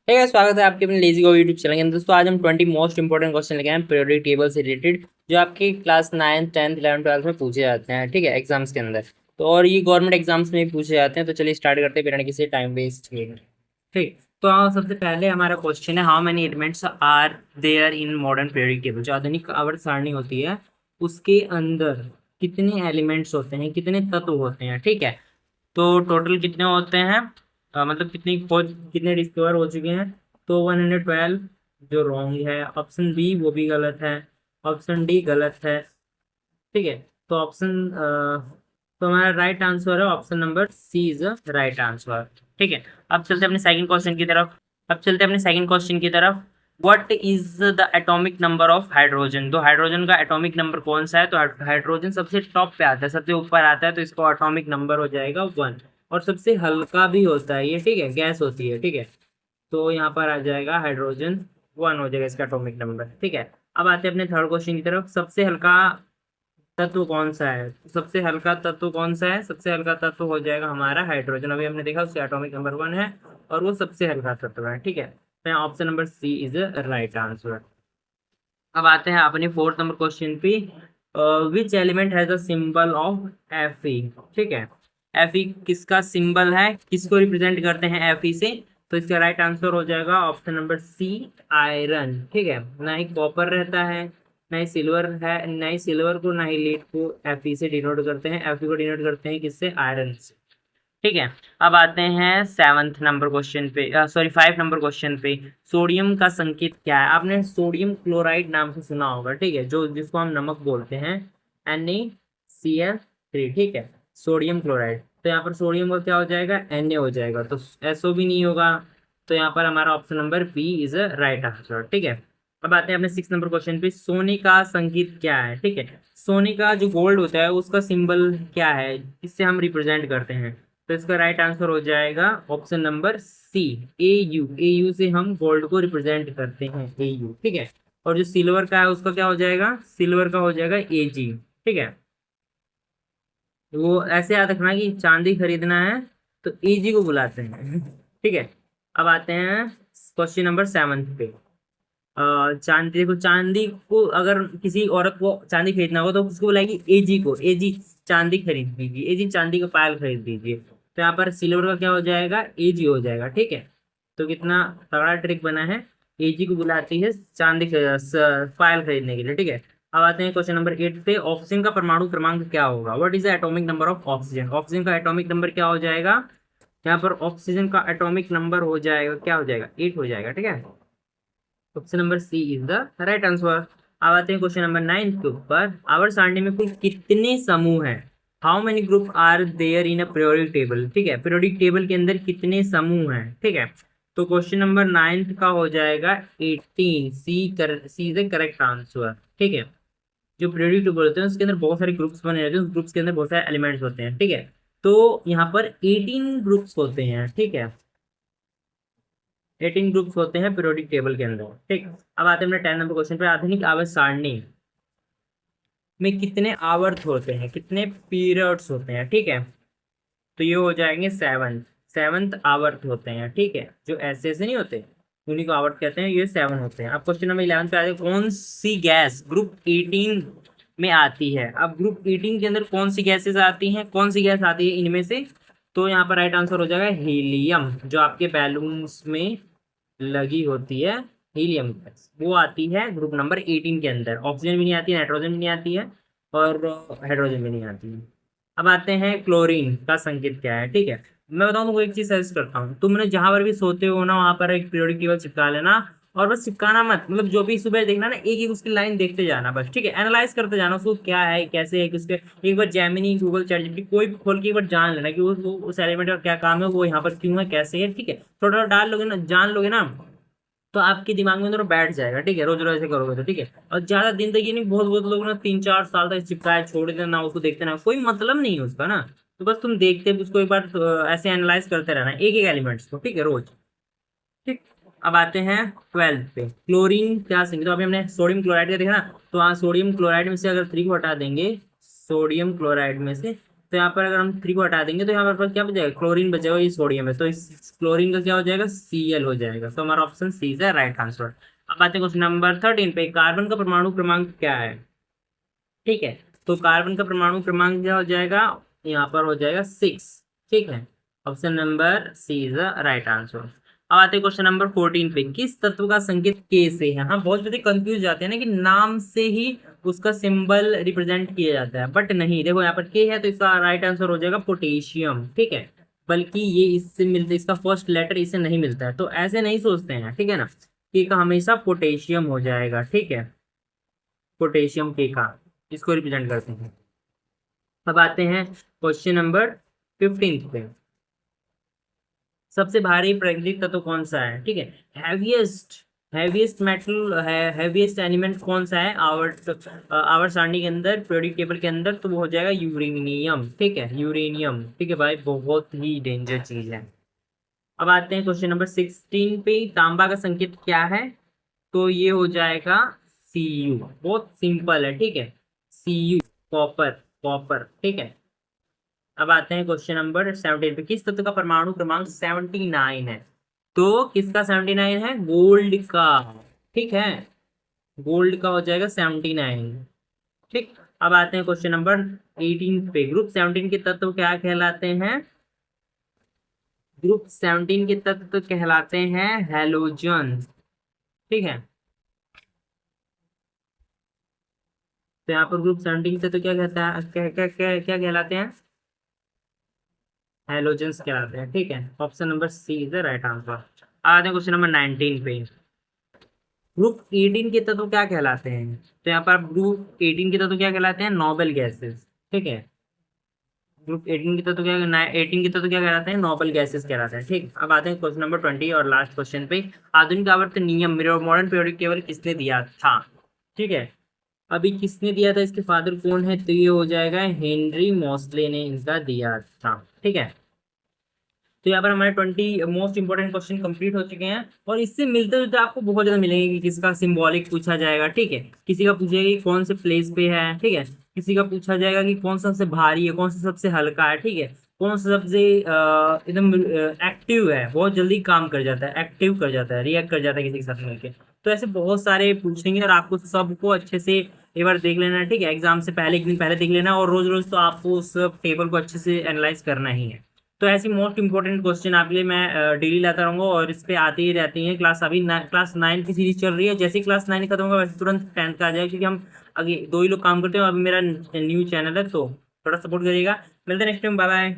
ठीक है, स्वागत है आपके अपने लेजी गो यूट्यूब चैनल के अंदर। दोस्तों आज हम 20 मोस्ट इंपॉर्टेंट क्वेश्चन लेके आए हैं पीरियोडिक टेबल से रिलेटेड, जो आपके क्लास 9, 10, 11, 12 में पूछे जाते हैं। ठीक है, एग्जाम्स के अंदर। तो और ये गवर्नमेंट एग्जाम्स में भी पूछे जाते हैं। तो चलिए स्टार्ट करते हैं बिना किसी टाइम वेस्ट किए। ठीक। तो सबसे पहले हमारा क्वेश्चन है, how many elements are there in modern periodic table. जो आधुनिक आवर्त सारणी होती है उसके अंदर कितने एलिमेंट्स होते हैं, कितने तत्व होते हैं। ठीक है, तो टोटल कितने होते हैं, मतलब कितनी खोज कितने डिस्कवर हो चुके हैं। तो 112 जो रॉन्ग है। ऑप्शन बी वो भी गलत है। ऑप्शन डी गलत है। ठीक है, तो तो हमारा राइट आंसर है option number C is right answer. ठीक है, अब चलते हैं अपने सेकंड क्वेश्चन की तरफ। What is the atomic number of hydrogen. तो हाइड्रोजन का एटॉमिक नंबर कौन सा है। तो हाइड्रोजन सबसे टॉप पे आता है, सबसे ऊपर आता है, तो इसका एटॉमिक नंबर हो जाएगा 1। और सबसे हल्का भी होता है ये। ठीक है, गैस होती है। ठीक है, तो यहाँ पर आ जाएगा हाइड्रोजन 1 हो जाएगा इसका एटॉमिक नंबर। ठीक है, अब आते हैं अपने थर्ड क्वेश्चन की तरफ। सबसे हल्का तत्व कौन सा है। सबसे हल्का तत्व हो जाएगा हमारा हाइड्रोजन। अभी हमने देखा उसका एटॉमिक नंबर 1 है और वो सबसे हल्का तत्व है। ठीक है, तो यहाँ option number C is right answer. अब आते हैं अपने फोर्थ नंबर क्वेश्चन पे। Which element has a symbol of Fe। ठीक है, Fe किसका सिंबल है, किसको रिप्रेजेंट करते हैं Fe से। तो इसका राइट आंसर हो जाएगा ऑप्शन नंबर सी, आयरन। ठीक है, ना ही कॉपर रहता है, ना ही सिल्वर है, ना ही सिल्वर को ना ही लीड को Fe से डिनोट करते हैं। Fe को डिनोट करते हैं किससे, आयरन से। ठीक है, अब आते हैं सेवंथ नंबर क्वेश्चन पे, सॉरी 5 नंबर क्वेश्चन पे। सोडियम का संकेत क्या है। आपने सोडियम क्लोराइड नाम से सुना होगा। ठीक है, जो जिसको हम नमक बोलते हैं, NaCl3। ठीक है, सोडियम क्लोराइड। तो यहाँ पर सोडियम का क्या हो जाएगा, Na हो जाएगा, तो SO भी नहीं होगा। तो यहाँ पर हमारा option number B is right answer. ठीक है, अब आते हैं अपने 6 नंबर क्वेश्चन पे। सोने का संकेत क्या है। ठीक है, सोने का जो गोल्ड होता है उसका सिंबल क्या है, इससे हम रिप्रेजेंट करते हैं। तो इसका राइट आंसर हो जाएगा ऑप्शन नंबर सी, AU से हम गोल्ड को रिप्रेजेंट करते हैं, AU। ठीक है, और जो सिल्वर का है उसका क्या हो जाएगा, सिल्वर का हो जाएगा AG। ठीक है, तो वो ऐसे याद रखना कि चांदी खरीदना है तो AG को बुलाते हैं। ठीक है, अब आते हैं क्वेश्चन नंबर 7 पे। चांदी, देखो चांदी को अगर किसी औरत को चांदी खरीदना होगा तो उसको बुलाएगी AG को, AG चांदी खरीद दीजिए, AG चांदी का पायल खरीद दीजिए। तो यहाँ पर सिल्वर का क्या हो जाएगा, AG हो जाएगा। ठीक है, तो कितना तगड़ा ट्रिक बना है। AG को बुलाती है चांदी पायल खरीदने के लिए। ठीक है, अब आते हैं क्वेश्चन नंबर 8 पे। ऑक्सीजन का परमाणु क्रमांक क्या होगा। What is the atomic number of oxygen. Oxygen का एटॉमिक नंबर क्या हो जाएगा। यहाँ पर ऑक्सीजन का एटॉमिक नंबर हो जाएगा, क्या हो जाएगा, 8 हो जाएगा। ठीक है, option number C is the right answer. अब आते हैं क्वेश्चन नंबर 9 के ऊपर। आवर्त सारणी में कुल कितने समूह हैं। How many group are there in a periodic table. ठीक है, पीरियोडिक टेबल के अंदर कितने समूह हैं। ठीक है, तो क्वेश्चन नंबर 9 का हो जाएगा 18, सी इज द करेक्ट आंसर। ठीक है, जो पीरियोडिक टेबल होते हैं उसके अंदर बहुत सारे ग्रुप्स बने रहते हैं, उस ग्रुप्स के अंदर बहुत सारे एलिमेंट्स होते हैं। ठीक है, तो यहाँ पर 18 ग्रुप्स होते हैं। ठीक है, 18 ग्रुप्स होते हैं पीरियोडिक टेबल के अंदर। ठीक, अब आते हैं अपने 10 नंबर क्वेश्चन पे। आधुनिक आवर्त सारणी में कितने आवर्त होते हैं, कितने पीरियड्स होते हैं। ठीक है, तो ये हो जाएंगे 7 आवर्त होते हैं। ठीक है, जो ऐसे ऐसे नहीं होते उन्हीं को आवर्त कहते हैं, ये 7 होते हैं। अब क्वेश्चन नंबर 11 पे आते हैं। कौन सी गैस ग्रुप 18 में आती है। अब ग्रुप 18 के अंदर कौन सी गैसेस आती हैं, कौन सी गैस आती है इनमें से। तो यहाँ पर राइट आंसर हो जाएगा हीलियम, जो आपके बैलून्स में लगी होती है। हीलियम गैस वो आती है ग्रुप नंबर 18 के अंदर। ऑक्सीजन भी नहीं आती, नाइट्रोजन भी नहीं आती है, और हाइड्रोजन भी नहीं आती है। अब आते हैं क्लोरीन का संकेत क्या है। ठीक है, मैं बताऊँ तुमको एक चीज सजेस्ट करता हूँ, तुमने जहां पर भी सोते हो ना वहां पर एक पीरियोडिक टेबल चिपका लेना। और बस चिपकाना मत, मतलब जो भी सुबह देखना ना, एक एक उसकी लाइन देखते जाना बस। ठीक है, एनालाइज करते जाना उसको, क्या है, कैसे है, किसके। एक बार जेमिनी, गूगल, चैट जीपीटी कोई भी खोल के एक बार जान लेना कि उस एलिमेंट का क्या काम है, वो यहाँ पर क्यों है, कैसे है। ठीक है, थोड़ा थोड़ा डाल लोगे ना, जान लोगे ना, तो आपके दिमाग में अंदर बैठ जाएगा। ठीक है, रोज रोज ऐसे करोगे तो। ठीक है, और ज्यादा दिन तक ये नहीं, बहुत बहुत लोग ना 3-4 साल तक चिपकाए छोड़ देते ना, उसको देखते ना, कोई मतलब नहीं है उसका ना। तो बस तुम देखते उसको एक बार ऐसे एनालाइज करते रहना एक एक एलिमेंट्स को। ठीक है, रोज। ठीक, अब आते हैं 12 पे। क्लोरीन क्या संकेत। तो अभी हमने सोडियम क्लोराइड का देखा ना, तो हाँ सोडियम क्लोराइड में से अगर 3 को हटा देंगे, सोडियम क्लोराइड में से तो यहाँ पर अगर हम 3 को हटा देंगे तो यहाँ पर क्या बचेगा, क्लोरीन बचेगा, ये सोडियम है, तो इस क्लोरीन का क्या हो जाएगा, Cl हो जाएगा। तो हमारा option C is right answer. अब आते हैं क्वेश्चन नंबर 13 पे, कार्बन का परमाणु क्रमांक क्या है। ठीक है, तो कार्बन का परमाणु क्रमांक क्या हो जाएगा, यहाँ पर हो जाएगा 6। ठीक है, option number C is the right answer. अब आते हैं क्वेश्चन नंबर 14 पे, किस तत्व का संकेत के से है। हाँ, बहुत बड़े कंफ्यूज जाते हैं ना कि नाम से ही उसका सिंबल रिप्रेजेंट किया जाता है, बट नहीं, देखो यहाँ पर के है तो इसका राइट आंसर हो जाएगा पोटेशियम। ठीक है, बल्कि ये इससे मिलता, इसका फर्स्ट लेटर इससे नहीं मिलता है, तो ऐसे नहीं सोचते हैं, ठीक है ना, के का हमेशा पोटेशियम हो जाएगा। ठीक है, पोटेशियम के का इसको रिप्रेजेंट करते हैं। अब आते हैं क्वेश्चन नंबर 15 पे, सबसे भारी प्राकृतिक तत्व कौन सा है। ठीक है, हैवीएस्ट हैवीएस्ट मेटल है, हैवीएस्ट एलिमेंट कौन सा है आवर्त सारणी के अंदर, पीरियोडिक टेबल के अंदर, तो वो हो जाएगा यूरेनियम। ठीक है, यूरेनियम। ठीक है भाई, बहुत ही डेंजर चीज है। अब आते हैं क्वेश्चन नंबर 16 पे, तांबा का संकेत क्या है, तो ये हो जाएगा Cu। बहुत सिंपल है। ठीक है, Cu, कॉपर, कॉपर। ठीक है, अब आते हैं क्वेश्चन नंबर 17 पे, किस तत्व का परमाणु क्रमांक 79 है, तो किसका 79 है, गोल्ड का। ठीक है, गोल्ड का हो जाएगा 79। ठीक, अब आते हैं क्वेश्चन नंबर 18 पे, ग्रुप 17 के तत्व क्या कहलाते हैं, ग्रुप 17 के तत्व कहलाते हैं हैलोजन। ठीक है, तो यहाँ पर ग्रुप 17 के तत्व क्या कहता है, क्या क्या क्या क्या कहलाते हैं, हैलोजेंस कहलाते हैं। ठीक है, option number C is the right answer. आते हैं क्वेश्चन नंबर 19 पे, ग्रुप 18 के तत्व क्या कहलाते हैं, तो यहाँ पर ग्रुप 18 के तत्व क्या कहलाते हैं, नोबेल गैसेस। ठीक है, ग्रुप 18 के तत्व क्या 18 के तत्व क्या कहलाते हैं, नोबेल गैसेस कहलाते हैं। ठीक, अब आते हैं क्वेश्चन नंबर 20 और लास्ट क्वेश्चन पे, आधुनिक आवर्त नियम मॉडर्न पीरियोडिक टेबल किसने दिया था। ठीक है, अभी किसने दिया था, इसके फादर कौन है, तो ये हो जाएगा हेनरी मोस्ले ने इनका दिया था। ठीक है, तो यहाँ पर हमारे 20 मोस्ट इंपोर्टेंट क्वेश्चन कंप्लीट हो चुके हैं, और इससे मिलते जुलते आपको बहुत ज्यादा मिलेंगे कि किसका सिंबॉलिक पूछा जाएगा। ठीक है, किसी का पूछेगा कि कौन से प्लेस पे है। ठीक है, किसी का पूछा जाएगा कि कौन सा सबसे भारी है, कौन सा सबसे हल्का है। ठीक है, कौन सा सबसे एकदम एक्टिव है, बहुत जल्दी काम कर जाता है, एक्टिव कर जाता है, रिएक्ट कर जाता है किसी के साथ मिलकर। तो ऐसे बहुत सारे पूछेंगे और आपको सबको अच्छे से एक बार देख लेना है। ठीक है, एग्जाम से पहले एक दिन पहले देख लेना, और रोज रोज तो आपको उस टेबल को अच्छे से एनालाइज करना ही है। तो ऐसी मोस्ट इंपॉर्टेंट क्वेश्चन आपके लिए मैं डेली लाता रहूंगा, और इस पे आती ही रहती हैं क्लास। अभी क्लास 9 की सीरीज चल रही है, जैसे ही क्लास 9 खत्म होगा वैसे तुरंत 10th का आ जाएगा, क्योंकि हम आगे 2 ही लोग काम करते हैं। अभी मेरा न्यू चैनल है, तो थोड़ा सपोर्ट करिएगा। मिलते हैं नेक्स्ट टाइम, बाय बाय।